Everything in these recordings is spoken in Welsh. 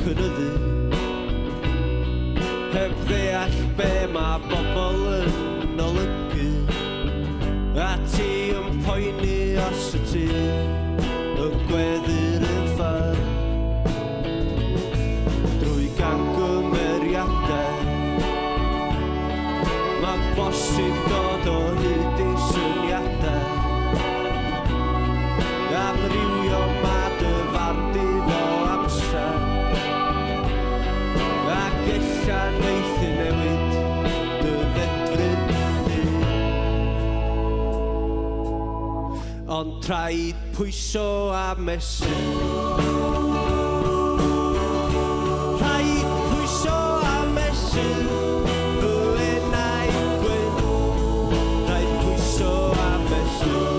cynyddu. Heb ddeall be mae bobl yn olygu, a ti yn poeni os y ti y gweddur yn ffer. Drwy gangymeriadau, mae bosib dod o hyd i syniadau, amrywio mae dy fardi fo amser, ac ella neith i newid dy ddedfryd di. Ond traed pwyso a mesur, traed pwyso a mesur, fy enau gwyn, traed pwyso a mesur.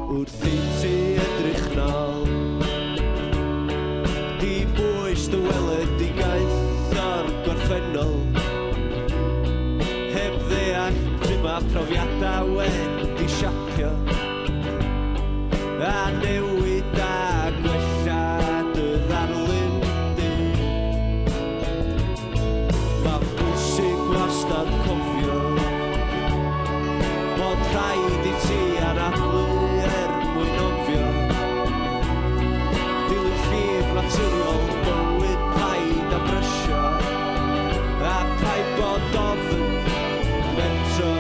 Wrth i ti edrych nôl, di bwys dy weledigaeth o'r gorffennol, heb ddeall pryd mae profiadau wedi siapio, a newid a gwella dy ddarlun di. Mae bwysig wastad cofio bod rhaid i ti anadlu mwyn ofio, dilyn llif naturiol bywyd paid a brysio, a paid bod ofyn metro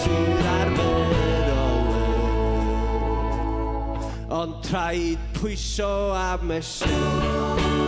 ti'r arferolyn. Ond traed pwyso a mesur.